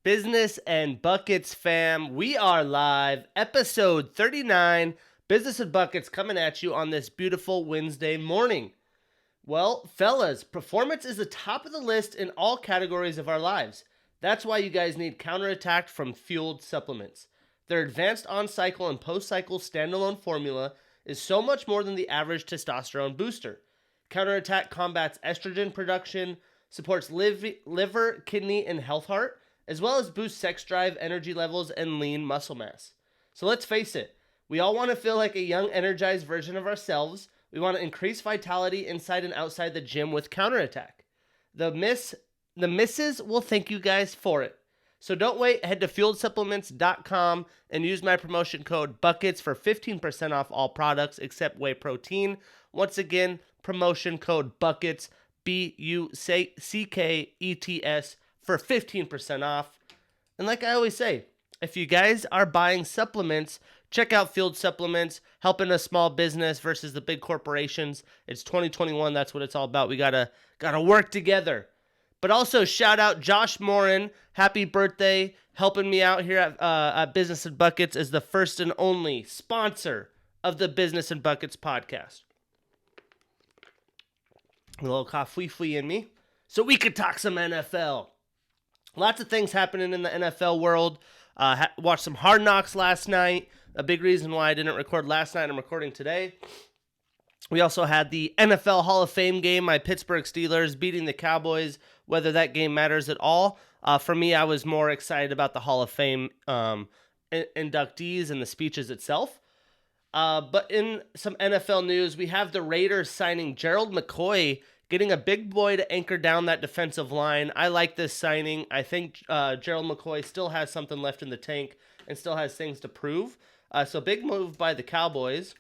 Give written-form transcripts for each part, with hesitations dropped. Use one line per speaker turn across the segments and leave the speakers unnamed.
Business and Buckets fam, we are live, episode 39, Business and Buckets coming at you on this beautiful Wednesday morning. Well, fellas, performance is the top of the list in all categories of our lives. That's why you guys need Counterattack from Fueled Supplements. Their advanced on-cycle and post-cycle standalone formula is so much more than the average testosterone booster. Counterattack combats estrogen production, supports liver, kidney, and health heart, as well as boosts sex drive, energy levels, and lean muscle mass. So let's face it, we all want to feel like a young, energized version of ourselves. We want to increase vitality inside and outside the gym with Counterattack. The misses will thank you guys for it. So don't wait, head to fueledsupplements.com and use my promotion code BUCKETS for 15% off all products except whey protein. Once again, promotion code BUCKETS, BUCKETS, for 15% off. And like I always say, if you guys are buying supplements, check out Fueled Supplements, helping a small business versus the big corporations. It's 2021, that's what it's all about. We gotta work together. But also shout out Josh Morin, happy birthday, helping me out here at Business and Buckets as the first and only sponsor of the Business and Buckets podcast. A little coffee in me, so we could talk some NFL. Lots of things happening in the NFL world. Watched some Hard Knocks last night. A big reason why I didn't record last night, I'm recording today. We also had the NFL Hall of Fame game, my Pittsburgh Steelers beating the Cowboys, whether that game matters at all. For me, I was more excited about the Hall of Fame inductees and the speeches itself. But in some NFL news, we have the Raiders signing Gerald McCoy, getting a big boy to anchor down that defensive line. I like this signing. I think Gerald McCoy still has something left in the tank and still has things to prove. So big move by the Cowboys.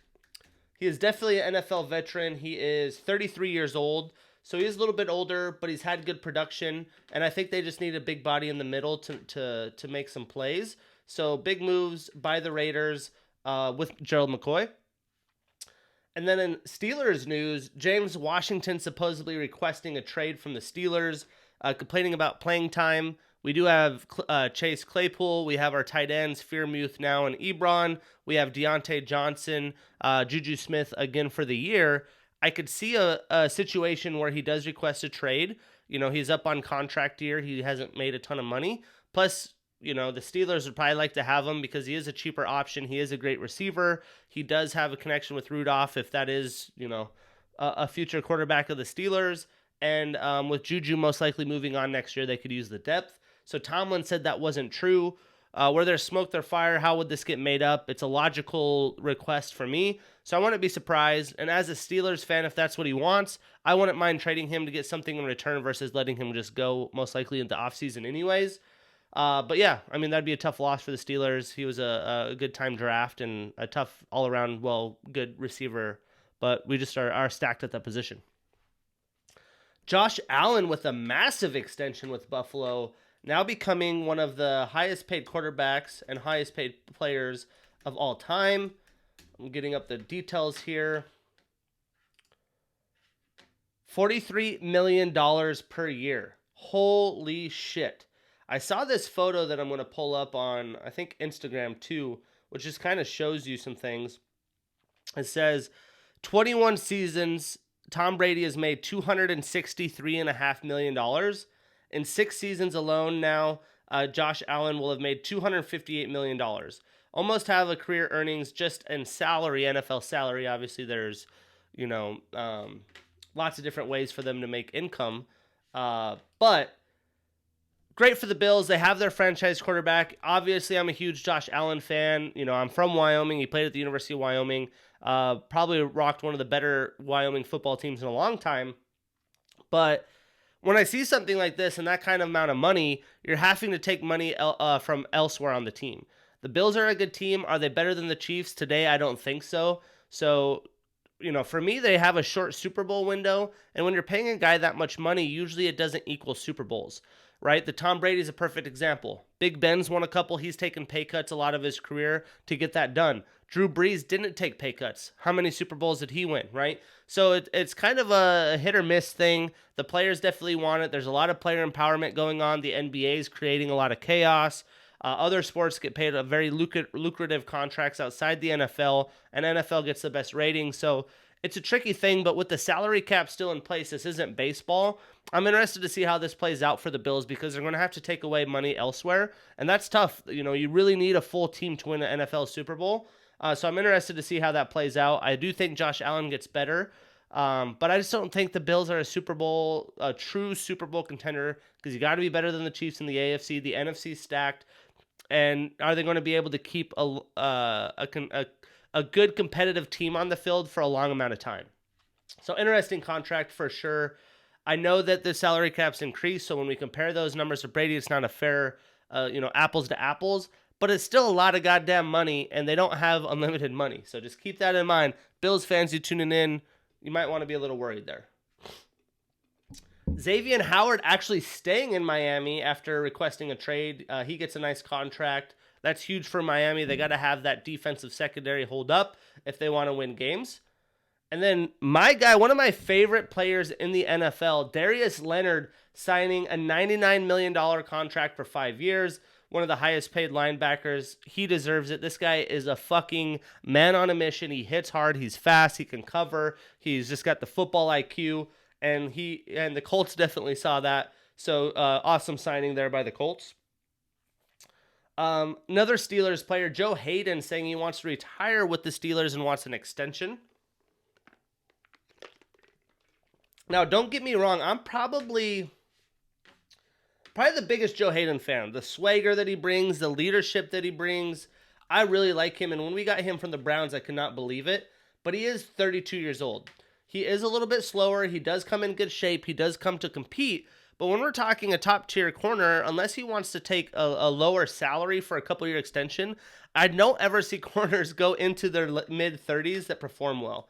He is definitely an NFL veteran. He is 33 years old, so he is a little bit older, but he's had good production, and I think they just need a big body in the middle to make some plays. So big moves by the Raiders with Gerald McCoy. And then in Steelers news, James Washington supposedly requesting a trade from the Steelers, complaining about playing time. We do have Chase Claypool. We have our tight ends, Freiermuth now and Ebron. We have Deontay Johnson, Juju Smith again for the year. I could see a situation where he does request a trade. You know, he's up on contract year. He hasn't made a ton of money. Plus, you know, the Steelers would probably like to have him because he is a cheaper option. He is a great receiver. He does have a connection with Rudolph if that is, you know, a future quarterback of the Steelers. And with Juju most likely moving on next year, they could use the depth. So Tomlin said that wasn't true. Where there's smoke, there's fire. How would this get made up? It's a logical request for me. So I wouldn't be surprised. And as a Steelers fan, if that's what he wants, I wouldn't mind trading him to get something in return versus letting him just go most likely into offseason anyways. But yeah, I mean, that'd be a tough loss for the Steelers. He was a good time draft and a tough all-around, good receiver. But we just are stacked at that position. Josh Allen with a massive extension with Buffalo, now becoming one of the highest paid quarterbacks and highest paid players of all time. I'm getting up the details here. $43 million per year. Holy shit. I saw this photo that I'm going to pull up on, I think, Instagram too, which just kind of shows you some things. It says 21 seasons, Tom Brady has made $263.5 million. In 6 seasons alone now, Josh Allen will have made $258 million. Almost have a career earnings just in salary, NFL salary. Obviously, there's, you know, lots of different ways for them to make income. But great for the Bills. They have their franchise quarterback. Obviously, I'm a huge Josh Allen fan. You know, I'm from Wyoming. He played at the University of Wyoming. Probably rocked one of the better Wyoming football teams in a long time. But when I see something like this and that kind of amount of money, you're having to take money from elsewhere on the team. The Bills are a good team. Are they better than the Chiefs today? I don't think so. So, you know, for me, they have a short Super Bowl window. And when you're paying a guy that much money, usually it doesn't equal Super Bowls, right? The Tom Brady is a perfect example. Big Ben's won a couple. He's taken pay cuts a lot of his career to get that done. Drew Brees didn't take pay cuts. How many Super Bowls did he win, right? So it's kind of a hit or miss thing. The players definitely want it. There's a lot of player empowerment going on. The NBA is creating a lot of chaos. Other sports get paid a very lucrative contracts outside the NFL, and NFL gets the best ratings. So it's a tricky thing, but with the salary cap still in place, this isn't baseball. I'm interested to see how this plays out for the Bills because they're going to have to take away money elsewhere, and that's tough. You really need a full team to win an NFL Super Bowl. So I'm interested to see how that plays out. I do think Josh Allen gets better, but I just don't think the Bills are a true Super Bowl contender because you got to be better than the Chiefs in the AFC. The NFC stacked. And are they going to be able to keep a good competitive team on the field for a long amount of time? So interesting contract for sure. I know that the salary cap's increased, so when we compare those numbers to Brady, it's not a fair, apples to apples. But it's still a lot of goddamn money, and they don't have unlimited money. So just keep that in mind. Bills fans, you tuning in, you might want to be a little worried there. Xavier Howard actually staying in Miami after requesting a trade. He gets a nice contract. That's huge for Miami. They got to have that defensive secondary hold up if they want to win games. And then my guy, one of my favorite players in the NFL, Darius Leonard, signing a $99 million contract for 5 years. One of the highest paid linebackers. He deserves it. This guy is a fucking man on a mission. He hits hard. He's fast. He can cover. He's just got the football IQ. And the Colts definitely saw that. So awesome signing there by the Colts. Another Steelers player, Joe Hayden, saying he wants to retire with the Steelers and wants an extension. Now, don't get me wrong. I'm probably the biggest Joe Hayden fan. The swagger that he brings, the leadership that he brings. I really like him. And when we got him from the Browns, I could not believe it. But he is 32 years old. He is a little bit slower. He does come in good shape. He does come to compete. But when we're talking a top-tier corner, unless he wants to take a lower salary for a couple-year extension, I don't ever see corners go into their mid-30s that perform well.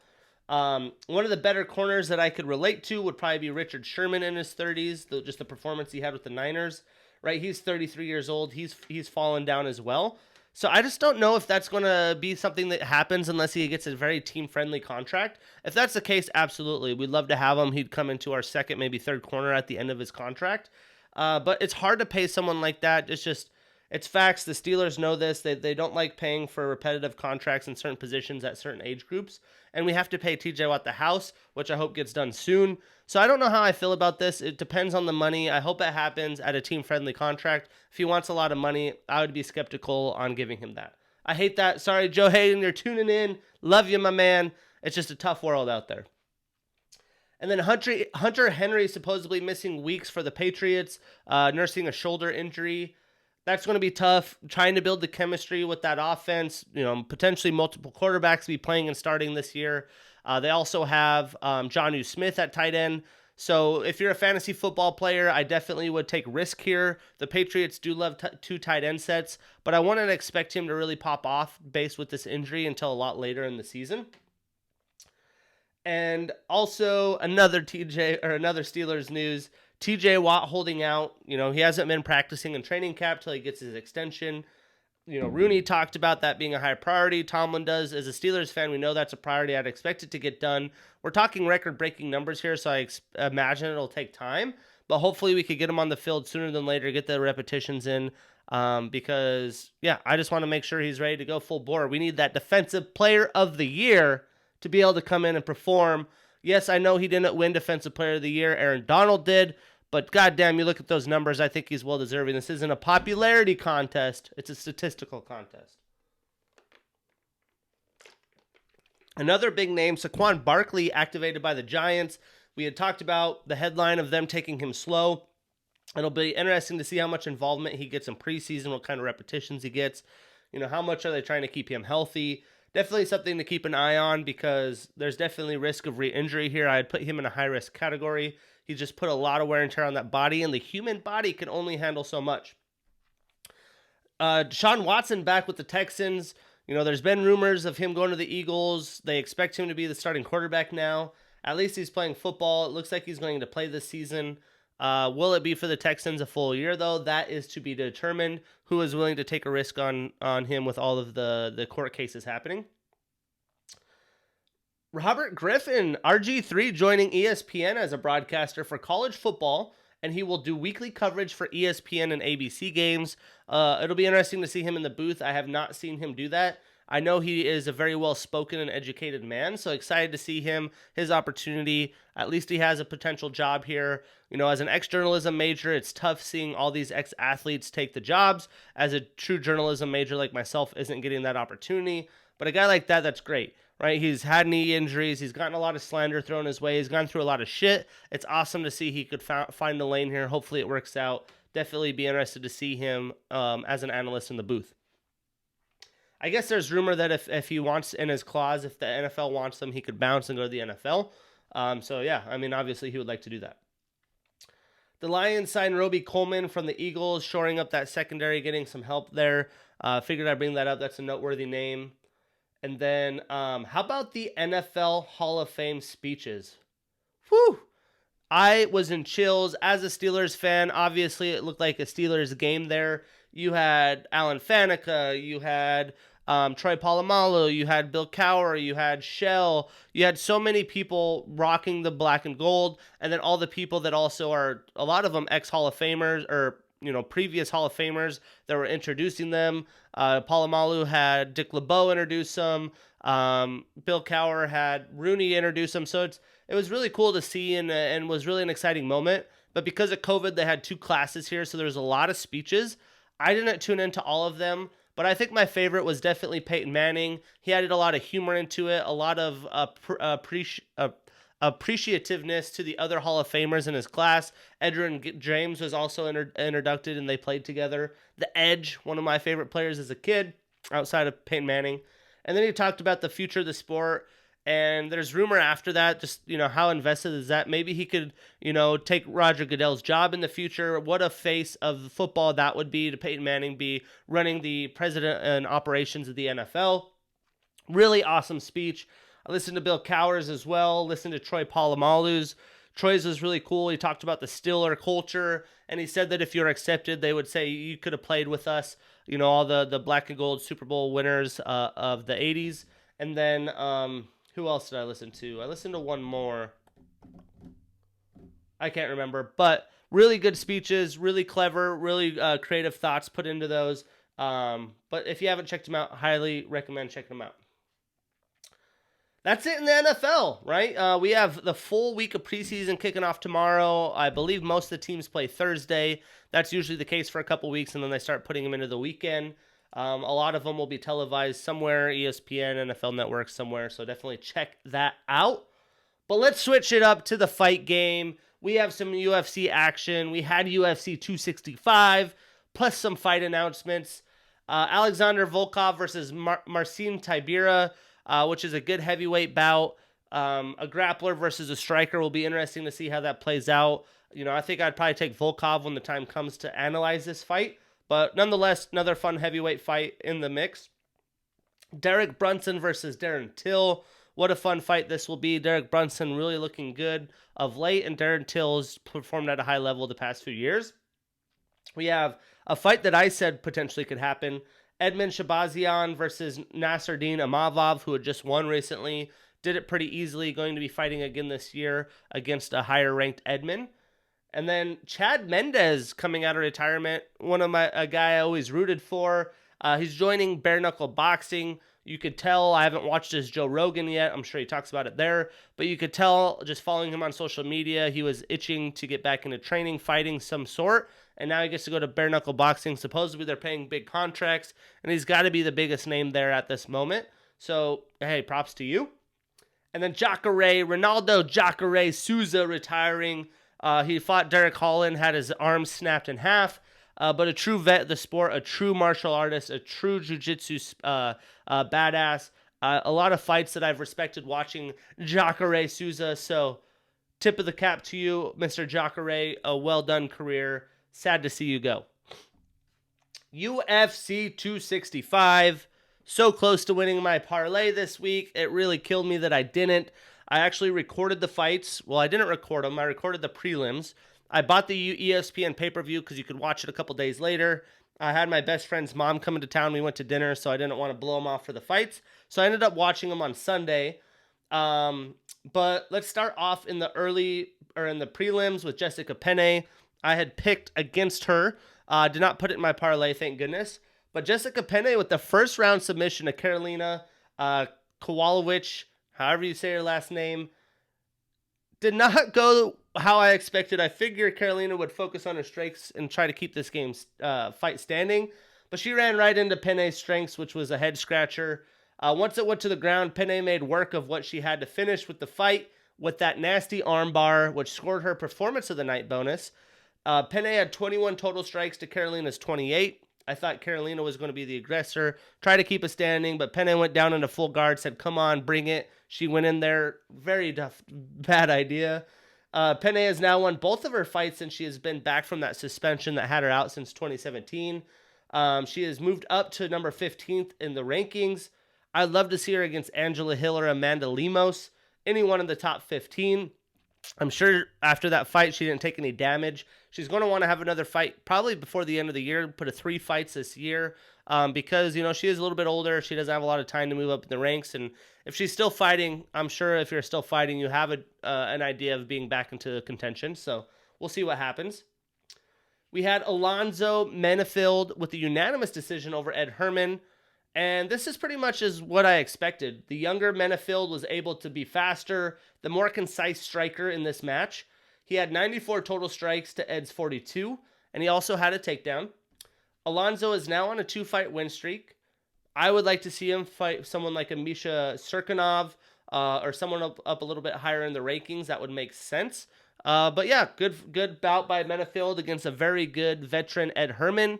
One of the better corners that I could relate to would probably be Richard Sherman in his 30s, just the performance he had with the Niners. Right, he's 33 years old. He's fallen down as well. So I just don't know if that's going to be something that happens unless he gets a very team-friendly contract. If that's the case, absolutely. We'd love to have him. He'd come into our second, maybe third corner at the end of his contract. But it's hard to pay someone like that. It's facts. The Steelers know this. They don't like paying for repetitive contracts in certain positions at certain age groups. And we have to pay TJ Watt the house, which I hope gets done soon. So I don't know how I feel about this. It depends on the money. I hope it happens at a team-friendly contract. If he wants a lot of money, I would be skeptical on giving him that. I hate that. Sorry, Joe Hayden, you're tuning in. Love you, my man. It's just a tough world out there. And then Hunter Henry supposedly missing weeks for the Patriots, nursing a shoulder injury. That's going to be tough, trying to build the chemistry with that offense. Potentially multiple quarterbacks to be playing and starting this year. They also have Jonnu Smith at tight end. So if you're a fantasy football player, I definitely would take risk here. The Patriots do love two tight end sets, but I wouldn't expect him to really pop off based with this injury until a lot later in the season. And also another Steelers news. TJ Watt holding out. He hasn't been practicing in training camp till he gets his extension. Rooney talked about that being a high priority. Tomlin does. As a Steelers fan, we know that's a priority. I'd expect it to get done. We're talking record-breaking numbers here, so I imagine it'll take time. But hopefully we could get him on the field sooner than later, get the repetitions in. Because, I just want to make sure he's ready to go full bore. We need that Defensive Player of the Year to be able to come in and perform. Yes, I know he didn't win Defensive Player of the Year. Aaron Donald did. But goddamn, you look at those numbers, I think he's well-deserving. This isn't a popularity contest. It's a statistical contest. Another big name, Saquon Barkley, activated by the Giants. We had talked about the headline of them taking him slow. It'll be interesting to see how much involvement he gets in preseason, what kind of repetitions he gets. How much are they trying to keep him healthy? Definitely something to keep an eye on because there's definitely risk of re-injury here. I'd put him in a high-risk category. He just put a lot of wear and tear on that body, and the human body can only handle so much. Deshaun Watson back with the Texans. There's been rumors of him going to the Eagles. They expect him to be the starting quarterback now. At least he's playing football. It looks like he's going to play this season. Will it be for the Texans a full year, though? That is to be determined. Who is willing to take a risk on him with all of the court cases happening? Robert Griffin, RG3, joining ESPN as a broadcaster for college football, and he will do weekly coverage for ESPN and ABC games. It'll be interesting to see him in the booth. I have not seen him do that. I know he is a very well-spoken and educated man, so excited to see him, his opportunity. At least he has a potential job here. You know, as an ex-journalism major, it's tough seeing all these ex-athletes take the jobs. As a true journalism major like myself, isn't getting that opportunity. But a guy like that, that's great, right? He's had knee injuries. He's gotten a lot of slander thrown his way. He's gone through a lot of shit. It's awesome to see he could find a lane here. Hopefully it works out. Definitely be interested to see him as an analyst in the booth. I guess there's rumor that if he wants in his clause, if the NFL wants him, he could bounce and go to the NFL. So yeah, I mean, obviously he would like to do that. The Lions signed Roby Coleman from the Eagles, shoring up that secondary, getting some help there. Figured I'd bring that up. That's a noteworthy name. And then how about the NFL Hall of Fame speeches? Whew! I was in chills as a Steelers fan. Obviously, it looked like a Steelers game there. You had Alan Faneca, you had Troy Polamalu, you had Bill Cowher, you had Shell. You had so many people rocking the black and gold, and then all the people that also are, a lot of them ex-Hall of Famers or, you know, previous Hall of Famers that were introducing them. Polamalu had Dick LeBeau introduce them. Bill Cowher had Rooney introduce them. So it was really cool to see and was really an exciting moment. But because of COVID, they had 2 classes here, so there's a lot of speeches. I didn't tune into all of them, but I think my favorite was definitely Peyton Manning. He added a lot of humor into it, a lot of appreciativeness to the other Hall of Famers in his class. Edgerrin James was also introduced, and they played together. The Edge, one of my favorite players as a kid, outside of Peyton Manning. And then he talked about the future of the sport. And there's rumor after that, just, you know, how invested is that? Maybe he could, you know, take Roger Goodell's job in the future. What a face of football that would be to Peyton Manning be running the president and operations of the NFL. Really awesome speech. I listened to Bill Cowher's as well, listened to Troy Polamalu's. Troy's was really cool. He talked about the Steeler culture, and he said that if you're accepted, they would say you could have played with us, you know, all the black and gold Super Bowl winners of the 80s. And then, who else did I listen to? I listened to one more. I can't remember. But really good speeches, really clever, really creative thoughts put into those. But if you haven't checked them out, highly recommend checking them out. That's it in the NFL, right? We have the full week of preseason kicking off tomorrow. I believe most of the teams play Thursday. That's usually the case for a couple weeks, and then they start putting them into the weekend. A lot of them will be televised somewhere, ESPN, NFL Network, somewhere, so definitely check that out. But let's switch it up to the fight game. We have some UFC action. We had UFC 265, plus some fight announcements. Alexander Volkov versus Marcin Tybura, which is a good heavyweight bout. A grappler versus a striker will be interesting to see how that plays out. You know, I think I'd probably take Volkov when the time comes to analyze this fight. But nonetheless, another fun heavyweight fight in the mix. Derek Brunson versus Darren Till. What a fun fight this will be. Derek Brunson really looking good of late, and Darren Till's performed at a high level the past few years. We have a fight that I said potentially could happen. Edmund Shabazian versus Nasruddin Imavov, who had just won recently. Did it pretty easily, going to be fighting again this year against a higher-ranked Edmund. And then Chad Mendes coming out of retirement, a guy I always rooted for. He's joining bare knuckle boxing. You could tell, I haven't watched his Joe Rogan yet. I'm sure he talks about it there. But you could tell, just following him on social media, he was itching to get back into training, fighting some sort. And now he gets to go to bare knuckle boxing. Supposedly they're paying big contracts. And he's got to be the biggest name there at this moment. So, hey, props to you. And then Ronaldo Jacare Souza retiring. He fought Derek Holland, had his arm snapped in half, but a true vet of the sport, a true martial artist, a true jiu-jitsu badass. A lot of fights that I've respected watching Jacare Souza, so tip of the cap to you, Mr. Jacare, a well-done career. Sad to see you go. UFC 265, so close to winning my parlay this week. It really killed me that I didn't. I actually recorded the fights. Well, I didn't record them. I recorded the prelims. I bought the ESPN pay-per-view because you could watch it a couple days later. I had my best friend's mom come into town. We went to dinner, so I didn't want to blow them off for the fights. So I ended up watching them on Sunday. But let's start off in the prelims with Jessica Penne. I had picked against her. Did not put it in my parlay, thank goodness. But Jessica Penne with the first round submission to Karolina Kowalkiewicz, however you say her last name, did not go how I expected. I figured Karolina would focus on her strengths and try to keep this fight standing. But she ran right into Penne's strengths, which was a head scratcher. Once it went to the ground, Penne made work of what she had to finish with the fight with that nasty armbar, which scored her performance of the night bonus. Penne had 21 total strikes to Karolina's 28. I thought Karolina was going to be the aggressor, try to keep it standing, but Penne went down into full guard, said, come on, bring it. She went in there. Very bad idea. Penne has now won both of her fights since she has been back from that suspension that had her out since 2017. She has moved up to number 15th in the rankings. I'd love to see her against Angela Hill or Amanda Lemos, anyone in the top 15. I'm sure after that fight, she didn't take any damage. She's going to want to have another fight probably before the end of the year, put 3 fights this year because, she is a little bit older. She doesn't have a lot of time to move up in the ranks. And if she's still fighting, I'm sure if you're still fighting, you have an idea of being back into contention. So we'll see what happens. We had Alonzo Menifield with a unanimous decision over Ed Herman. And this is pretty much as what I expected. The younger Menifield was able to be faster, the more concise striker in this match. He had 94 total strikes to Ed's 42, and he also had a takedown. Alonzo is now on a 2-fight win streak. I would like to see him fight someone like a Misha Serkinov or someone up a little bit higher in the rankings. That would make sense. But yeah, good bout by Menifield against a very good veteran Ed Herman.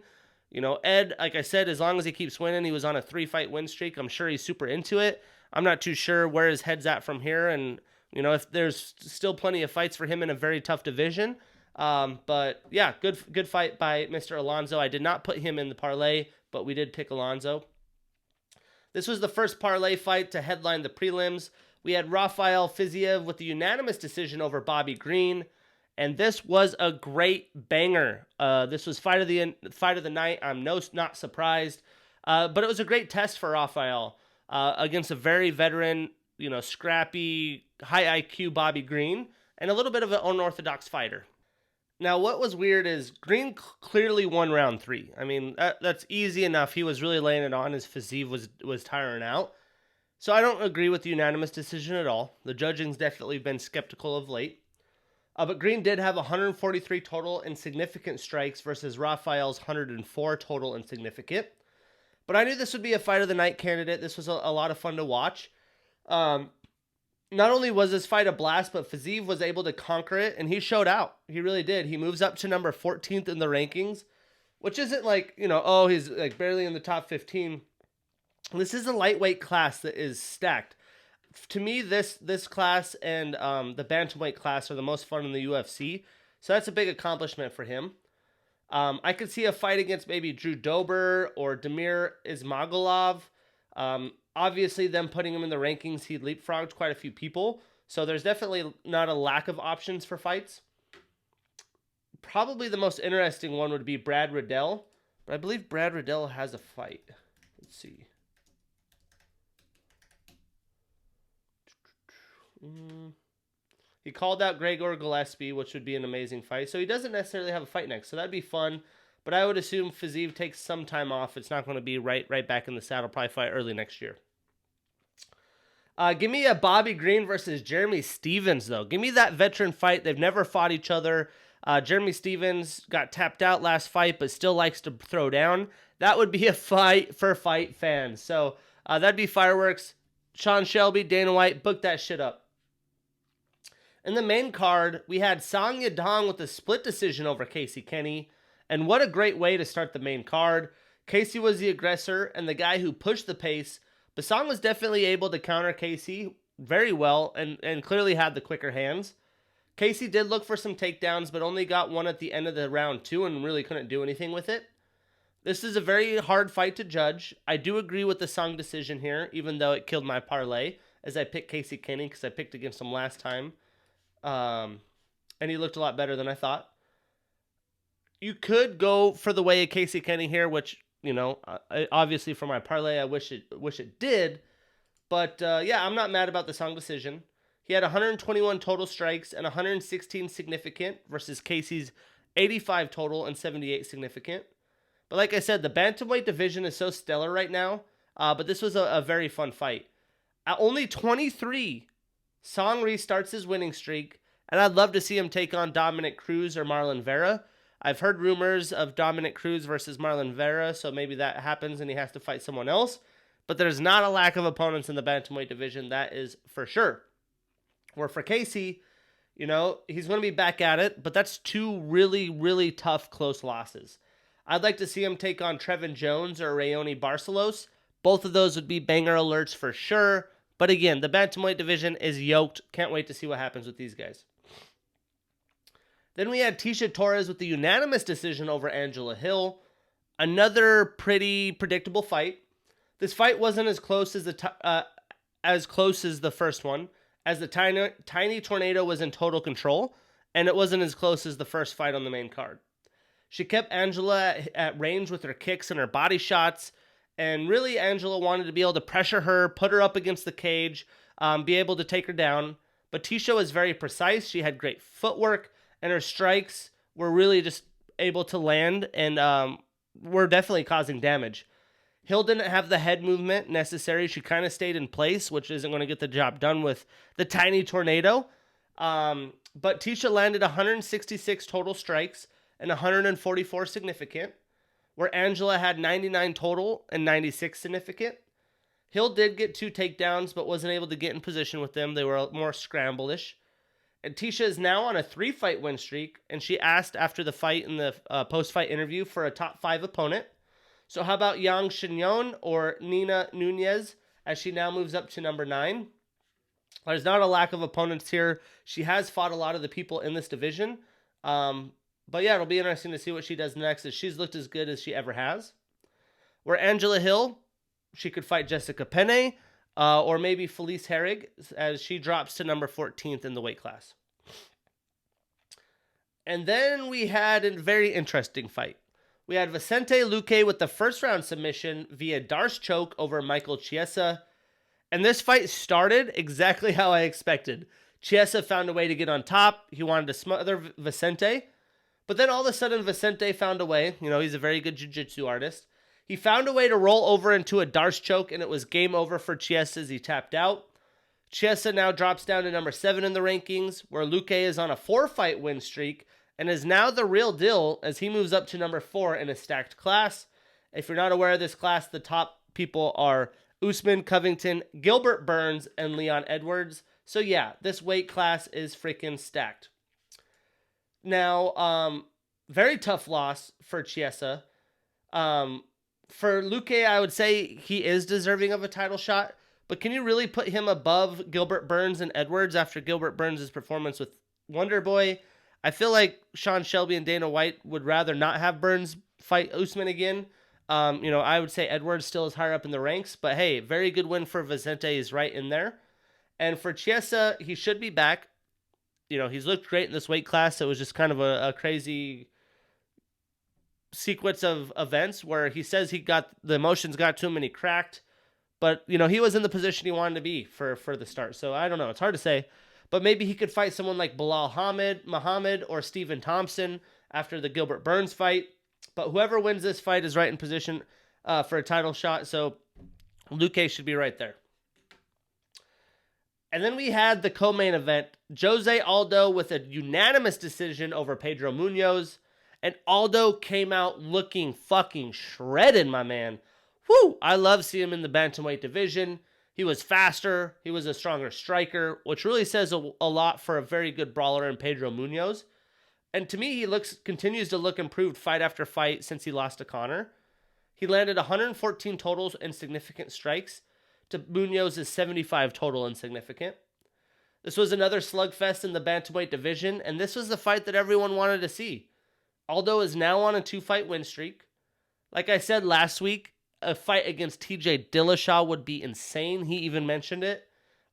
Ed, like I said, as long as he keeps winning, he was on a 3-fight win streak. I'm sure he's super into it. I'm not too sure where his head's at from here. And, if there's still plenty of fights for him in a very tough division. But yeah, good fight by Mr. Alonzo. I did not put him in the parlay, but we did pick Alonzo. This was the first parlay fight to headline the prelims. We had Rafael Fiziev with the unanimous decision over Bobby Green. And this was a great banger. This was fight of the night. I'm not surprised. But it was a great test for Rafael against a very veteran, scrappy, high IQ Bobby Green, and a little bit of an unorthodox fighter. Now, what was weird is Green clearly won round 3. I mean, that's easy enough. He was really laying it on. His physique was tiring out. So I don't agree with the unanimous decision at all. The judging's definitely been skeptical of late. But Green did have 143 total insignificant strikes versus Rafael's 104 total insignificant. But I knew this would be a fight of the night candidate. This was a lot of fun to watch. Not only was this fight a blast, but Fiziev was able to conquer it, and he showed out. He really did. He moves up to number 14th in the rankings, which isn't like, he's like barely in the top 15. This is a lightweight class that is stacked. To me, this class and the bantamweight class are the most fun in the UFC. So that's a big accomplishment for him. I could see a fight against maybe Drew Dober or Damir Ismagulov. Obviously, them putting him in the rankings, he leapfrogged quite a few people. So there's definitely not a lack of options for fights. Probably the most interesting one would be Brad Riddell. But I believe Brad Riddell has a fight. Let's see. He called out Gregor Gillespie, which would be an amazing fight. So he doesn't necessarily have a fight next. So that'd be fun. But I would assume Fiziev takes some time off. It's not going to be right back in the saddle. Probably fight early next year. Give me a Bobby Green versus Jeremy Stephens, though. Give me that veteran fight. They've never fought each other. Jeremy Stephens got tapped out last fight, but still likes to throw down. That would be a fight for fight fans. So that'd be fireworks. Sean Shelby, Dana White, book that shit up. In the main card, we had Song Yadong with a split decision over Casey Kenny. And what a great way to start the main card. Casey was the aggressor and the guy who pushed the pace. But Song was definitely able to counter Casey very well and clearly had the quicker hands. Casey did look for some takedowns, but only got one at the end of the round 2 and really couldn't do anything with it. This is a very hard fight to judge. I do agree with the Song decision here, even though it killed my parlay, as I picked Casey Kenny because I picked against him last time. And he looked a lot better than I thought. You could go for the way of Casey Kenny here, which, obviously for my parlay, I wish it did. But yeah, I'm not mad about the Song decision. He had 121 total strikes and 116 significant versus Casey's 85 total and 78 significant. But like I said, the bantamweight division is so stellar right now. But this was a very fun fight. At only 23, Song restarts his winning streak, and I'd love to see him take on Dominic Cruz or Marlon Vera. I've heard rumors of Dominic Cruz versus Marlon Vera, so maybe that happens and he has to fight someone else. But there's not a lack of opponents in the bantamweight division, that is for sure. Where for Casey, he's going to be back at it, but that's two really, really tough, close losses. I'd like to see him take on Trevin Jones or Raoni Barcelos. Both of those would be banger alerts for sure. But again, the bantamweight division is yoked. Can't wait to see what happens with these guys. Then we had Tecia Torres with the unanimous decision over Angela Hill. Another pretty predictable fight. This fight wasn't as close as the first one, as the tiny tornado was in total control, and it wasn't as close as the first fight on the main card. She kept Angela at range with her kicks and her body shots, and really Angela wanted to be able to pressure her, put her up against the cage, be able to take her down. But Tecia was very precise. She had great footwork, and her strikes were really just able to land and were definitely causing damage. Hill didn't have the head movement necessary. She kind of stayed in place, which isn't going to get the job done with the tiny tornado. But Tecia landed 166 total strikes and 144 significant, where Angela had 99 total and 96 significant. Hill did get 2 takedowns, but wasn't able to get in position with them. They were more scramble-ish. And Tecia is now on a 3-fight win streak, and she asked after the fight in the post-fight interview for a top 5 opponent. So how about Yang Shinyon or Nina Nunez, as she now moves up to number 9? There's not a lack of opponents here. She has fought a lot of the people in this division. But yeah, it'll be interesting to see what she does next, as she's looked as good as she ever has. Where Angela Hill, she could fight Jessica Penne, or maybe Felice Herrig, as she drops to number 14th in the weight class. And then we had a very interesting fight. We had Vicente Luque with the first round submission via Darce choke over Michael Chiesa. And this fight started exactly how I expected. Chiesa found a way to get on top. He wanted to smother Vicente. But then all of a sudden, Vicente found a way. He's a very good jiu-jitsu artist. He found a way to roll over into a Darce choke, and it was game over for Chiesa as he tapped out. Chiesa now drops down to number 7 in the rankings, where Luque is on a 4-fight win streak and is now the real deal as he moves up to number 4 in a stacked class. If you're not aware of this class, the top people are Usman, Covington, Gilbert Burns, and Leon Edwards. So yeah, this weight class is freaking stacked. Now, very tough loss for Chiesa. For Luque, I would say he is deserving of a title shot, but can you really put him above Gilbert Burns and Edwards after Gilbert Burns' performance with Wonder Boy? I feel like Sean Shelby and Dana White would rather not have Burns fight Usman again. I would say Edwards still is higher up in the ranks, but hey, very good win for Vicente. He's right in there. And for Chiesa, he should be back. He's looked great in this weight class. It was just kind of a crazy sequence of events where he says the emotions got to him and he cracked. But, he was in the position he wanted to be for the start. So I don't know. It's hard to say. But maybe he could fight someone like Bilal Muhammad or Stephen Thompson after the Gilbert Burns fight. But whoever wins this fight is right in position for a title shot. So Luque should be right there. And then we had the co-main event, Jose Aldo with a unanimous decision over Pedro Munoz. And Aldo came out looking fucking shredded, my man. Woo! I love seeing him in the bantamweight division. He was faster. He was a stronger striker, which really says a lot for a very good brawler in Pedro Munoz. And to me, he continues to look improved fight after fight since he lost to Conor. He landed 114 totals and significant strikes to Munoz's 75 total and significant. This was another slugfest in the bantamweight division, and this was the fight that everyone wanted to see. Aldo is now on a 2-fight win streak. Like I said last week, a fight against TJ Dillashaw would be insane. He even mentioned it.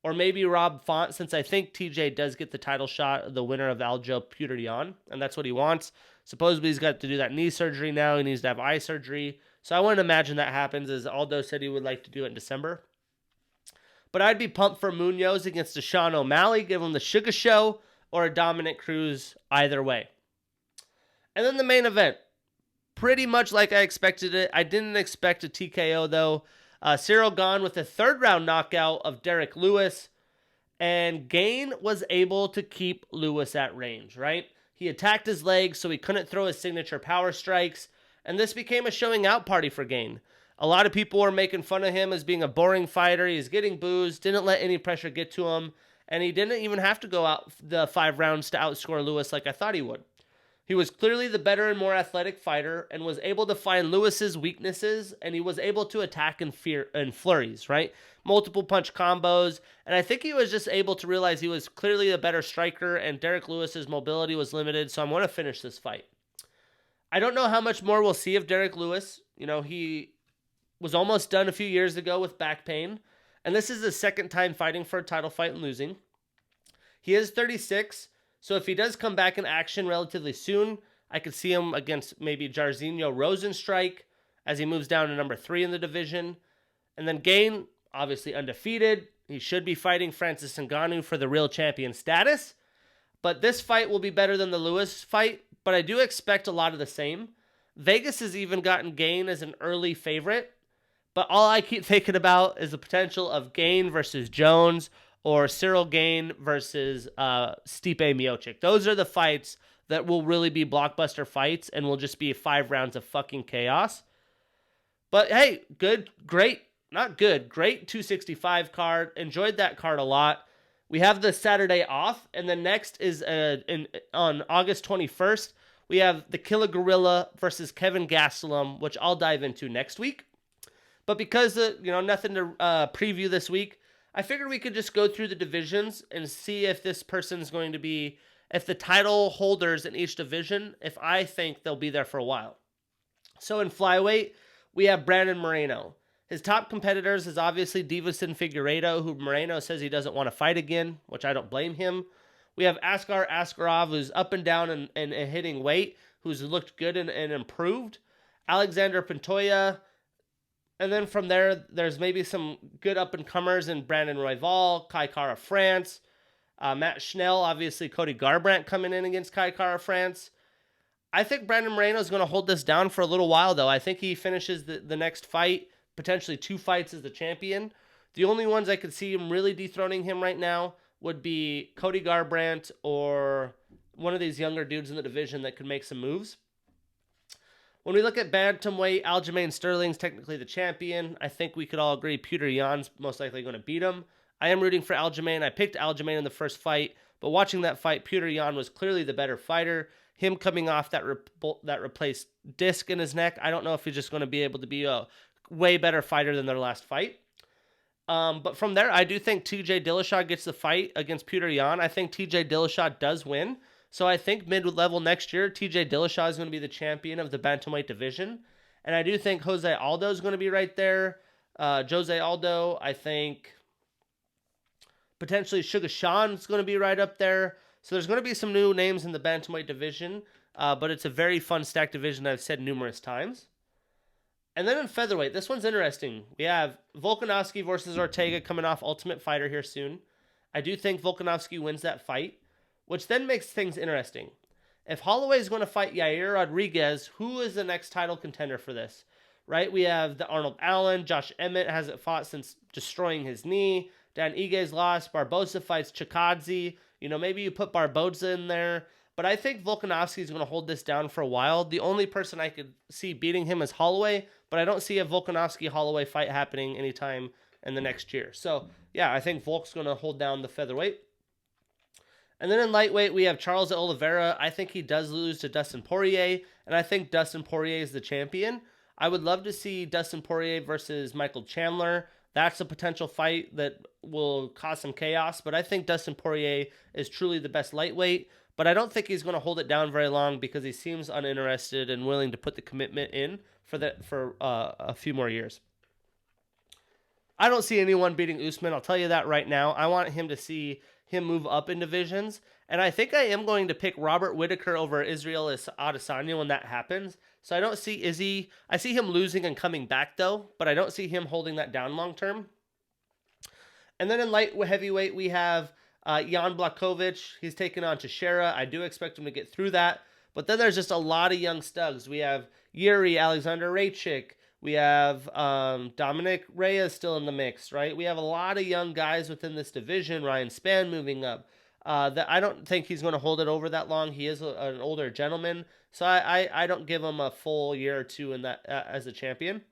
Or maybe Rob Font, since I think TJ does get the title shot, the winner of Aljo Puterion, and that's what he wants. Supposedly he's got to do that knee surgery now. He needs to have eye surgery. So I wouldn't imagine that happens, as Aldo said he would like to do it in December. But I'd be pumped for Munoz against a Sean O'Malley, give him the Sugar Show, or a Dominic Cruz, either way. And then the main event. Pretty much like I expected it. I didn't expect a TKO, though. Cyril Gane with a third-round knockout of Derek Lewis. And Gane was able to keep Lewis at range, right? He attacked his legs, so he couldn't throw his signature power strikes. And this became a showing out party for Gane. A lot of people were making fun of him as being a boring fighter. He's getting boozed, didn't let any pressure get to him. And he didn't even have to go out the 5 rounds to outscore Lewis like I thought he would. He was clearly the better and more athletic fighter and was able to find Lewis's weaknesses, and he was able to attack in flurries, right? Multiple punch combos, and I think he was just able to realize he was clearly a better striker, and Derek Lewis's mobility was limited, so I'm going to finish this fight. I don't know how much more we'll see of Derek Lewis. You know, he was almost done a few years ago with back pain, and this is his second time fighting for a title fight and losing. He is 36, so if he does come back in action relatively soon, I could see him against maybe Jairzinho Rozenstruik as he moves down to number 3 in the division. And then Gane, obviously undefeated. He should be fighting Francis Ngannou for the real champion status. But this fight will be better than the Lewis fight, but I do expect a lot of the same. Vegas has even gotten Gane as an early favorite, but all I keep thinking about is the potential of Gane versus Jones, or Cyril Gane versus Stipe Miocic. Those are the fights that will really be blockbuster fights and will just be 5 rounds of fucking chaos. But hey, great 265 card. Enjoyed that card a lot. We have the Saturday off, and the next is on August 21st. We have the Killer Gorilla versus Kevin Gastelum, which I'll dive into next week. But because nothing to preview this week, I figured we could just go through the divisions and see if this person's going to be, if the title holders in each division, if I think they'll be there for a while. So in flyweight, we have Brandon Moreno. His top competitors is obviously Deiveson Figueiredo, who Moreno says he doesn't want to fight again, which I don't blame him. We have Askar Askarov, who's up and down and hitting weight, who's looked good and improved. Alexander Pantoja. And then from there, there's maybe some good up-and-comers in Brandon Royval, Kai Kara France, Matt Schnell, obviously Cody Garbrandt coming in against Kai Kara France. I think Brandon Moreno is going to hold this down for a little while, though. I think he finishes the next fight, potentially 2 fights as the champion. The only ones I could see him really dethroning him right now would be Cody Garbrandt or one of these younger dudes in the division that could make some moves. When we look at bantamweight, Aljamain Sterling's technically the champion. I think we could all agree Petr Yan's most likely going to beat him. I am rooting for Aljamain. I picked Aljamain in the first fight, but watching that fight, Petr Yan was clearly the better fighter. Him coming off that replaced disc in his neck, I don't know if he's just going to be able to be a way better fighter than their last fight. But from there, I do think TJ Dillashaw gets the fight against Petr Yan. I think TJ Dillashaw does win. So I think mid-level next year, TJ Dillashaw is going to be the champion of the bantamweight division. And I do think Jose Aldo is going to be right there. Jose Aldo, I think potentially Sugar Sean is going to be right up there. So there's going to be some new names in the bantamweight division. But it's a very fun stacked division I've said numerous times. And then in featherweight, this one's interesting. We have Volkanovski versus Ortega coming off Ultimate Fighter here soon. I do think Volkanovski wins that fight, which then makes things interesting. If Holloway is going to fight Yair Rodriguez, who is the next title contender for this? Right? We have the Arnold Allen. Josh Emmett hasn't fought since destroying his knee. Dan Igue's lost. Barboza fights Chikadze. Maybe you put Barboza in there. But I think Volkanovski is going to hold this down for a while. The only person I could see beating him is Holloway, but I don't see a Volkanovski-Holloway fight happening anytime in the next year. So, yeah, I think Volk's going to hold down the featherweight. And then in lightweight, we have Charles Oliveira. I think he does lose to Dustin Poirier, and I think Dustin Poirier is the champion. I would love to see Dustin Poirier versus Michael Chandler. That's a potential fight that will cause some chaos, but I think Dustin Poirier is truly the best lightweight. But I don't think he's going to hold it down very long because he seems uninterested and willing to put the commitment in for a few more years. I don't see anyone beating Usman. I'll tell you that right now. I want him to see him move up in divisions. And I think I am going to pick Robert Whittaker over Israel Adesanya when that happens. So I don't see Izzy. I see him losing and coming back, though. But I don't see him holding that down long term. And then in light heavyweight, we have Jan Blachowicz. He's taking on Teixeira. I do expect him to get through that. But then there's just a lot of young studs. We have Yuri, Alexander Raychik. We have Dominic Reyes still in the mix, right? We have a lot of young guys within this division. Ryan Spann moving up. That I don't think he's going to hold it over that long. He is an older gentleman. So I don't give him a full year or two in that as a champion.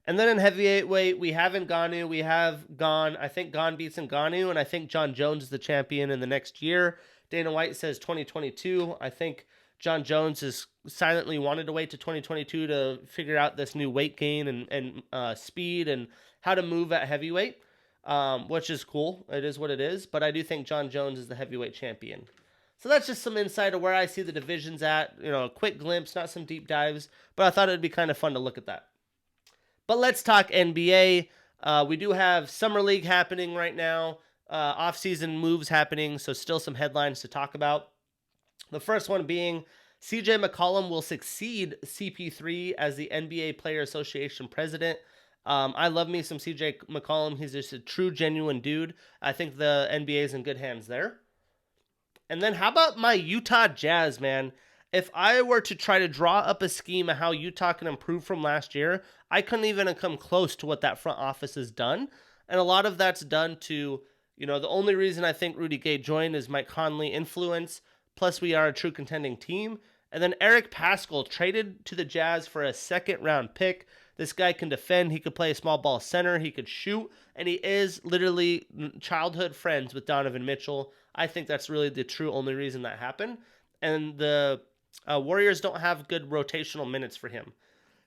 And then in heavyweight, we have Ngannou. We have Gon. I think Gon beats Ngannou, and I think John Jones is the champion in the next year. Dana White says 2022. I think John Jones has silently wanted to wait to 2022 to figure out this new weight gain and speed and how to move at heavyweight, which is cool. It is what it is. But I do think John Jones is the heavyweight champion. So that's just some insight of where I see the divisions at. You know, a quick glimpse, not some deep dives. But I thought it would be kind of fun to look at that. But let's talk NBA. We do have Summer League happening right now. Off-season moves happening, so still some headlines to talk about. The first one being CJ McCollum will succeed CP3 as the NBA Player Association president. I love me some CJ McCollum. He's just a true, genuine dude. I think the NBA is in good hands there. And then how about my Utah Jazz, man? If I were to try to draw up a scheme of how Utah can improve from last year, I couldn't even come close to what that front office has done. And a lot of that's done to, you know, the only reason I think Rudy Gay joined is Mike Conley influence. Plus, we are a true contending team. And then Eric Paschall traded to the Jazz for a second-round pick. This guy can defend. He could play a small ball center. He could shoot. And he is literally childhood friends with Donovan Mitchell. I think that's really the true only reason that happened. And the Warriors don't have good rotational minutes for him.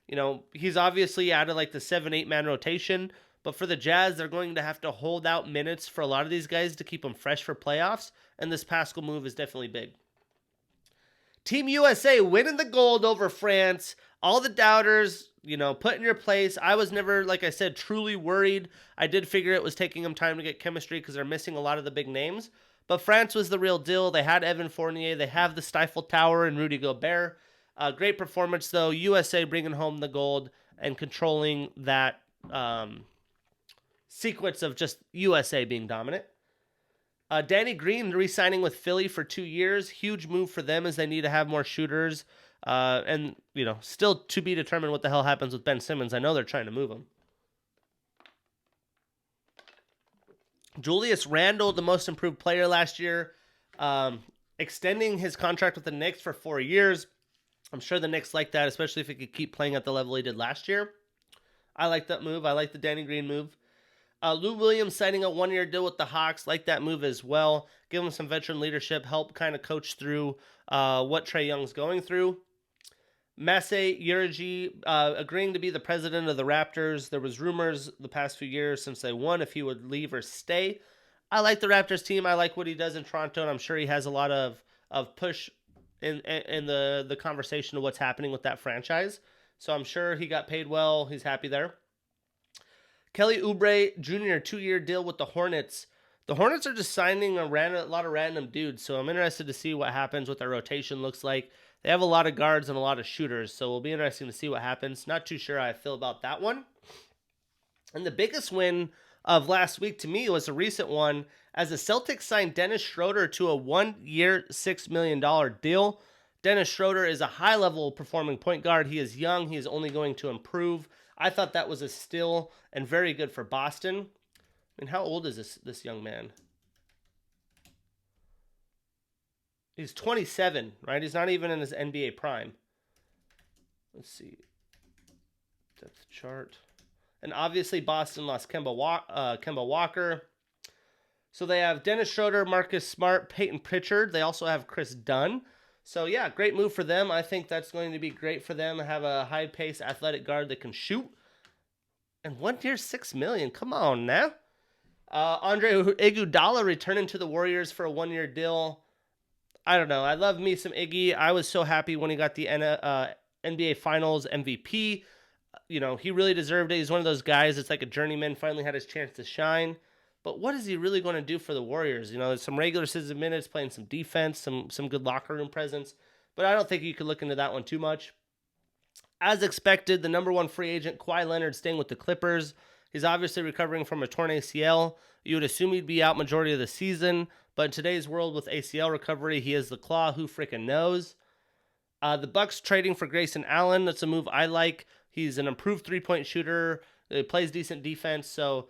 You know, he's obviously out of like the 7-8 man rotation, but for the Jazz, they're going to have to hold out minutes for a lot of these guys to keep them fresh for playoffs, and this Paschall move is definitely big. Team USA winning the gold over France. All the doubters, you know, put in your place. I was never, like I said, truly worried. I did figure it was taking them time to get chemistry because they're missing a lot of the big names. But France was the real deal. They had Evan Fournier. They have the Stifle Tower and Rudy Gobert. Great performance, though. USA bringing home the gold and controlling that sequence of just USA being dominant. Danny Green re-signing with Philly for 2 years. Huge move for them as they need to have more shooters. And, you know, still to be determined what the hell happens with Ben Simmons. I know they're trying to move him. Julius Randle, the most improved player last year, extending his contract with the Knicks for 4 years. I'm sure the Knicks like that, especially if he could keep playing at the level he did last year. I like that move. I like the Danny Green move. Lou Williams signing a 1-year deal with the Hawks. Like that move as well. Give him some veteran leadership. Help kind of coach through what Trae Young's going through. Masai Ujiri agreeing to be the president of the Raptors. There was rumors the past few years since they won if he would leave or stay. I like the Raptors team. I like what he does in Toronto, and I'm sure he has a lot of push in the conversation of what's happening with that franchise. So I'm sure he got paid well. He's happy there. Kelly Oubre Jr., 2-year deal with the Hornets. The Hornets are just signing a lot of random dudes, so I'm interested to see what happens, what their rotation looks like. They have a lot of guards and a lot of shooters, so it'll be interesting to see what happens. Not too sure how I feel about that one. And the biggest win of last week to me was a recent one, as the Celtics signed Dennis Schroeder to a 1-year, $6 million deal. Dennis Schroeder is a high-level performing point guard. He is young. He is only going to improve. I thought that was a steal and very good for Boston. I mean, how old is this young man? He's 27, right? He's not even in his NBA prime. Let's see. Depth chart. And obviously Boston lost Kemba Walker. So they have Dennis Schroeder, Marcus Smart, Peyton Pritchard. They also have Chris Dunn. So yeah, great move for them. I think that's going to be great for them to have a high-paced athletic guard that can shoot. And 1 year, $6 million. Come on now. Andre Iguodala returning to the Warriors for a 1-year deal. I don't know. I love me some Iggy. I was so happy when he got the NBA Finals MVP. He really deserved it. He's one of those guys that's like a journeyman, finally had his chance to shine. But what is he really going to do for the Warriors? There's some regular season minutes, playing some defense, some good locker room presence. But I don't think you could look into that one too much. As expected, the number one free agent, Kawhi Leonard, staying with the Clippers. He's obviously recovering from a torn ACL. You would assume he'd be out majority of the season, but in today's world with ACL recovery, he is the claw. Who freaking knows? The Bucks trading for Grayson Allen. That's a move I like. He's an improved three-point shooter. He plays decent defense, so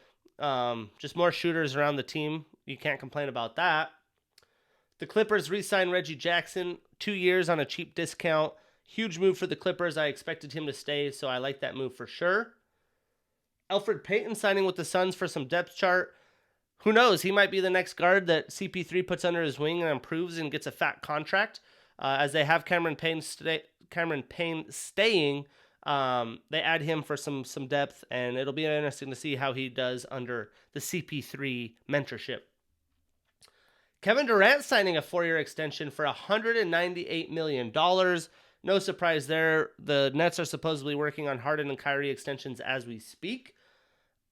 just more shooters around the team. You can't complain about that. The Clippers re-signed Reggie Jackson, 2 years on a cheap discount. Huge move for the Clippers. I expected him to stay, so I like that move for sure. Elfrid Payton signing with the Suns for some depth chart. Who knows? He might be the next guard that CP3 puts under his wing and improves and gets a fat contract. As they have Cameron Payne staying, they add him for some depth, and it'll be interesting to see how he does under the CP3 mentorship. Kevin Durant signing a 4-year extension for $198 million. No surprise there. The Nets are supposedly working on Harden and Kyrie extensions as we speak.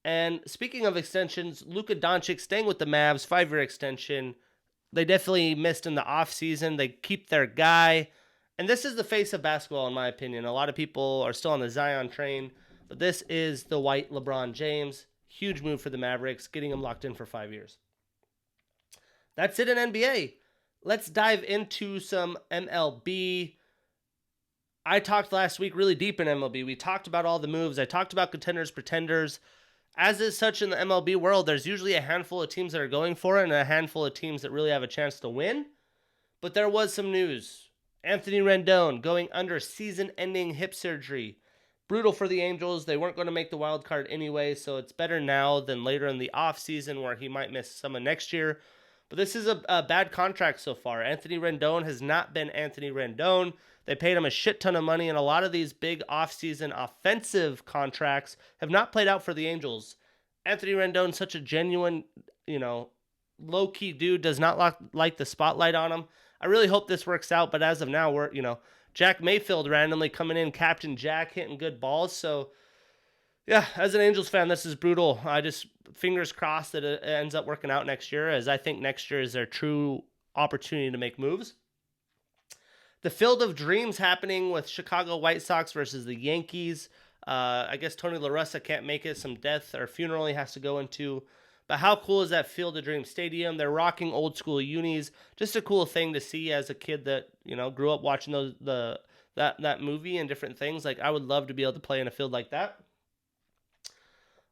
And speaking of extensions, Luka Doncic staying with the Mavs, 5-year extension. They definitely missed in the offseason. They keep their guy. And this is the face of basketball, in my opinion. A lot of people are still on the Zion train. But this is the white LeBron James. Huge move for the Mavericks, getting him locked in for 5 years. That's it in NBA. Let's dive into some MLB. I talked last week really deep in MLB. We talked about all the moves. I talked about contenders, pretenders. As is such in the MLB world, there's usually a handful of teams that are going for it and a handful of teams that really have a chance to win. But there was some news. Anthony Rendon going under season-ending hip surgery. Brutal for the Angels. They weren't going to make the wild card anyway, so it's better now than later in the offseason where he might miss some of next year. But this is a bad contract so far. Anthony Rendon has not been Anthony Rendon. They paid him a shit ton of money, and a lot of these big offseason offensive contracts have not played out for the Angels. Anthony Rendon, such a genuine, low-key dude, does not like the spotlight on him. I really hope this works out, but as of now, Jack Mayfield randomly coming in, Captain Jack, hitting good balls. So, yeah, as an Angels fan, this is brutal. I just, fingers crossed that it ends up working out next year, as I think next year is their true opportunity to make moves. The Field of Dreams happening with Chicago White Sox versus the Yankees. I guess Tony La Russa can't make it. Some death or funeral he has to go into. But how cool is that Field of Dreams stadium? They're rocking old school unis. Just a cool thing to see as a kid that, grew up watching that movie and different things. Like, I would love to be able to play in a field like that.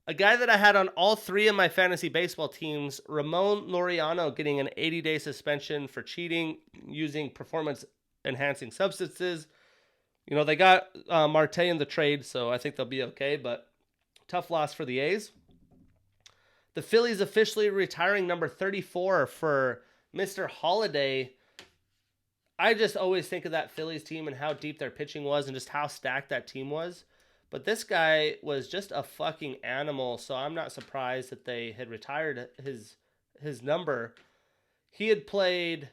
A guy that I had on all 3 of my fantasy baseball teams, Ramon Laureano, getting an 80-day suspension for cheating using performance-enhancing substances. They got Marte in the trade, so I think they'll be okay, but tough loss for the A's. The Phillies officially retiring number 34 for Mr. Holliday. I just always think of that Phillies team and how deep their pitching was and just how stacked that team was. But this guy was just a fucking animal, so I'm not surprised that they had retired his number. He had played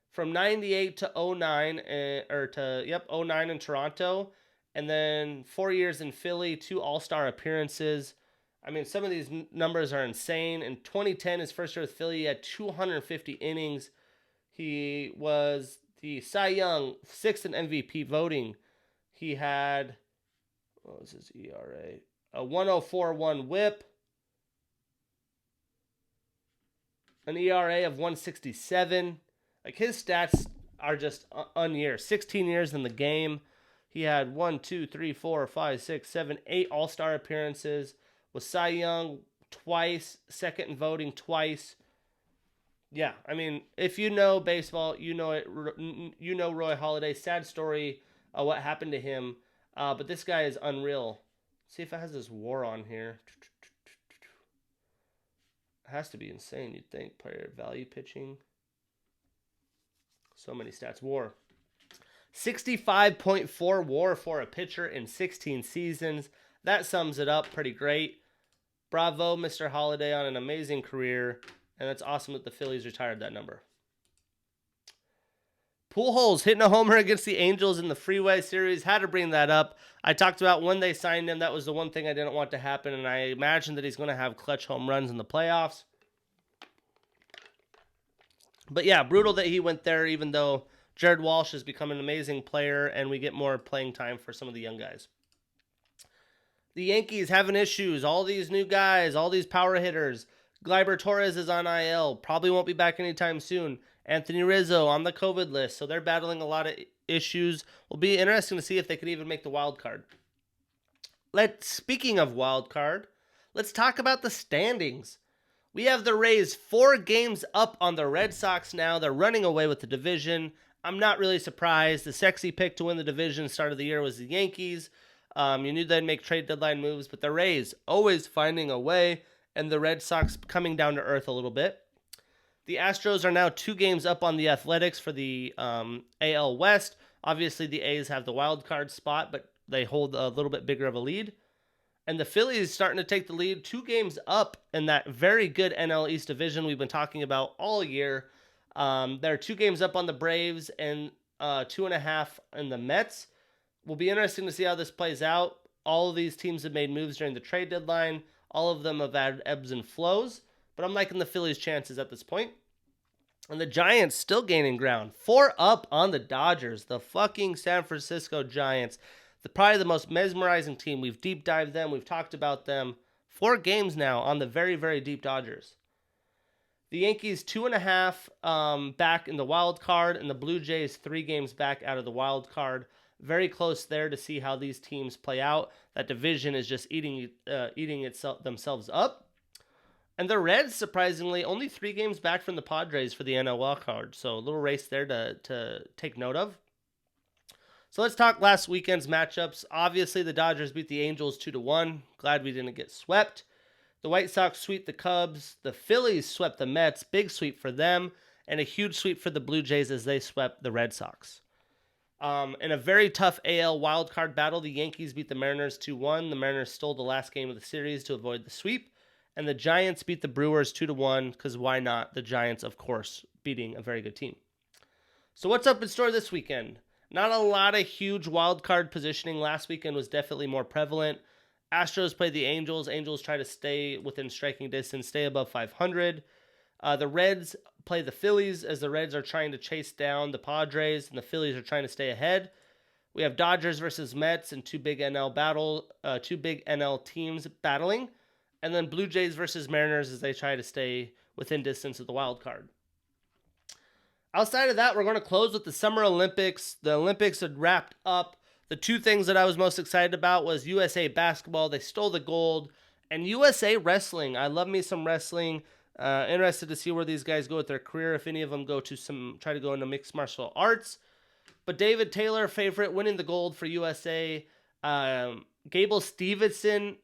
from 98 to 09, 09 in Toronto, and then 4 years in Philly, 2 All-Star appearances. I mean, some of these numbers are insane. In 2010, his first year with Philly, he had 250 innings. He was the Cy Young, 6th in MVP voting. He had, what was his ERA? A 1.041 whip. An ERA of 1.67. Like, his stats are just unyear. 16 years in the game. He had 8 All-Star appearances. Was Cy Young twice, second in voting twice. Yeah, I mean, if you know baseball, you know it. You know Roy Halladay. Sad story, what happened to him. But this guy is unreal. Let's see if it has this WAR on here. It has to be insane, you'd think. Player value pitching. So many stats. WAR. 65.4 WAR for a pitcher in 16 seasons. That sums it up pretty great. Bravo, Mr. Holliday, on an amazing career. And it's awesome that the Phillies retired that number. Pujols hitting a homer against the Angels in the Freeway Series. Had to bring that up. I talked about when they signed him. That was the one thing I didn't want to happen, and I imagine that he's going to have clutch home runs in the playoffs. But yeah, brutal that he went there, even though Jared Walsh has become an amazing player, and we get more playing time for some of the young guys. The Yankees having issues. All these new guys, all these power hitters. Gleyber Torres is on IL. Probably won't be back anytime soon. Anthony Rizzo on the COVID list. So they're battling a lot of issues. Will be interesting to see if they could even make the wild card. Speaking of wild card, let's talk about the standings. We have the Rays 4 games up on the Red Sox now. They're running away with the division. I'm not really surprised. The sexy pick to win the division start of the year was the Yankees. You knew they'd make trade deadline moves, but the Rays always finding a way, and the Red Sox coming down to earth a little bit. The Astros are now 2 games up on the Athletics for the AL West. Obviously, the A's have the wild card spot, but they hold a little bit bigger of a lead. And the Phillies starting to take the lead, 2 games up in that very good NL East division we've been talking about all year. They're 2 games up on the Braves and 2.5 in the Mets. Will be interesting to see how this plays out. All of these teams have made moves during the trade deadline. All of them have had ebbs and flows. But I'm liking the Phillies' chances at this point. And the Giants still gaining ground. 4 up on the Dodgers. The fucking San Francisco Giants. Probably the most mesmerizing team. We've deep dived them. We've talked about them. 4 games now on the very, very deep Dodgers. The Yankees 2.5 back in the wild card. And the Blue Jays 3 games back out of the wild card. Very close there to see how these teams play out. That division is just eating themselves up. And the Reds, surprisingly, only 3 games back from the Padres for the NL wild card. So a little race there to take note of. So let's talk last weekend's matchups. Obviously, the Dodgers beat the Angels 2-1. Glad we didn't get swept. The White Sox sweep the Cubs. The Phillies swept the Mets. Big sweep for them. And a huge sweep for the Blue Jays as they swept the Red Sox. In a very tough AL wildcard battle, the Yankees beat the Mariners 2-1. The Mariners stole the last game of the series to avoid the sweep. And the Giants beat the Brewers 2-1, because why not? The Giants, of course, beating a very good team. So what's up in store this weekend? Not a lot of huge wildcard positioning. Last weekend was definitely more prevalent. Astros play the Angels. Angels try to stay within striking distance, stay above 500. The Reds play the Phillies, as the Reds are trying to chase down the Padres, and the Phillies are trying to stay ahead. We have Dodgers versus Mets and 2 big NL teams battling. And then Blue Jays versus Mariners as they try to stay within distance of the wild card. Outside of that, we're going to close with the Summer Olympics. The Olympics had wrapped up. The 2 things that I was most excited about was USA basketball. They stole the gold. And USA wrestling. I love me some wrestling. Interested to see where these guys go with their career. If any of them try to go into mixed martial arts. But David Taylor, favorite, winning the gold for USA. Gable Stevenson,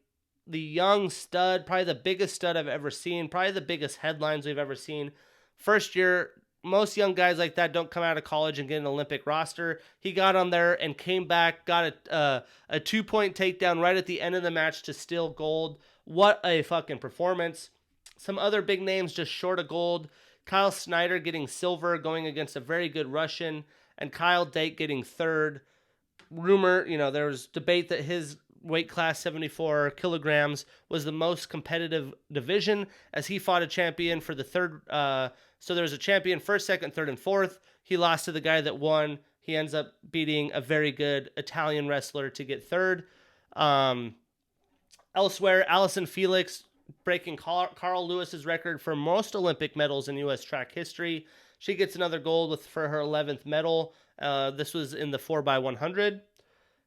the young stud, probably the biggest stud I've ever seen. Probably the biggest headlines we've ever seen. First year, most young guys like that don't come out of college and get an Olympic roster. He got on there and came back, got a 2-point takedown right at the end of the match to steal gold. What a fucking performance. Some other big names just short of gold. Kyle Snyder getting silver, going against a very good Russian, and Kyle Dake getting third. There was debate that his weight class, 74 kilograms, was the most competitive division, as he fought a champion for the third. So there was a champion first, second, third, and fourth. He lost to the guy that won. He ends up beating a very good Italian wrestler to get third. Elsewhere, Allison Felix breaking Carl Lewis's record for most Olympic medals in U.S. track history. She gets another gold for her 11th medal. This was in the 4x100.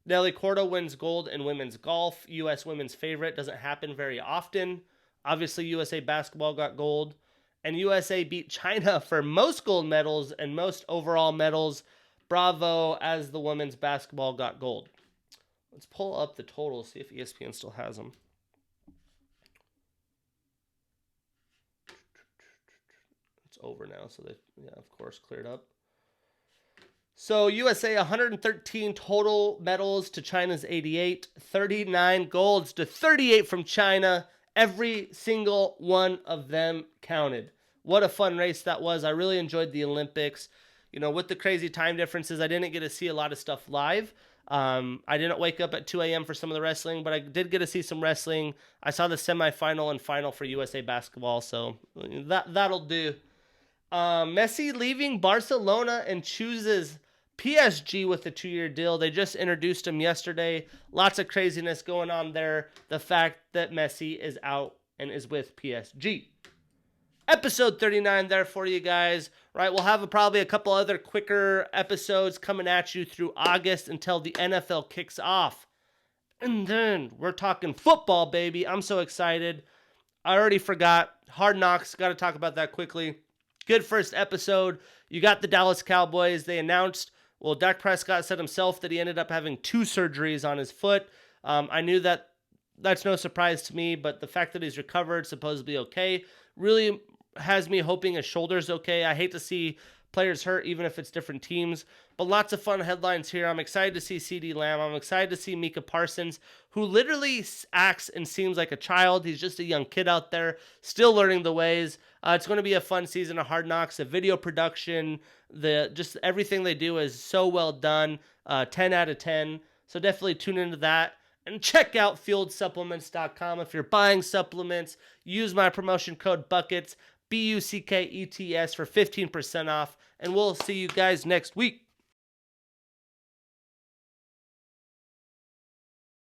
Nelly Cordo wins gold in women's golf. U.S. women's favorite. Doesn't happen very often. Obviously, USA basketball got gold. And USA beat China for most gold medals and most overall medals. Bravo, as the women's basketball got gold. Let's pull up the totals, see if ESPN still has them. It's over now, so they, of course, cleared up. So USA 113 total medals to China's 88, 39 golds to 38 from China. Every single one of them counted. What a fun race that was. I really enjoyed the Olympics. with the crazy time differences, I didn't get to see a lot of stuff live. I didn't wake up at 2 a.m. for some of the wrestling, but I did get to see some wrestling. I saw the semifinal and final for USA Basketball, so that'll do. Messi leaving Barcelona and chooses PSG with a 2-year deal. They just introduced him yesterday. Lots of craziness going on there. The fact that Messi is out and is with PSG. Episode 39 there for you guys. Right, we'll have probably a couple other quicker episodes coming at you through August until the NFL kicks off. And then we're talking football, baby. I'm so excited. I already forgot. Hard Knocks. Got to talk about that quickly. Good first episode. You got the Dallas Cowboys. They announced, well, Dak Prescott said himself that he ended up having 2 surgeries on his foot. I knew that's no surprise to me, but the fact that he's recovered, supposedly okay, really has me hoping his shoulder's okay. I hate to see players hurt, even if it's different teams, but lots of fun headlines here. I'm excited to see CeeDee Lamb. I'm excited to see Micah Parsons, who literally acts and seems like a child. He's just a young kid out there, still learning the ways. It's going to be a fun season of Hard Knocks. The video production, just everything they do is so well done. 10 out of 10. So definitely tune into that. And check out fieldsupplements.com. If you're buying supplements, use my promotion code BUCKETS, BUCKETS for 15% off. And we'll see you guys next week.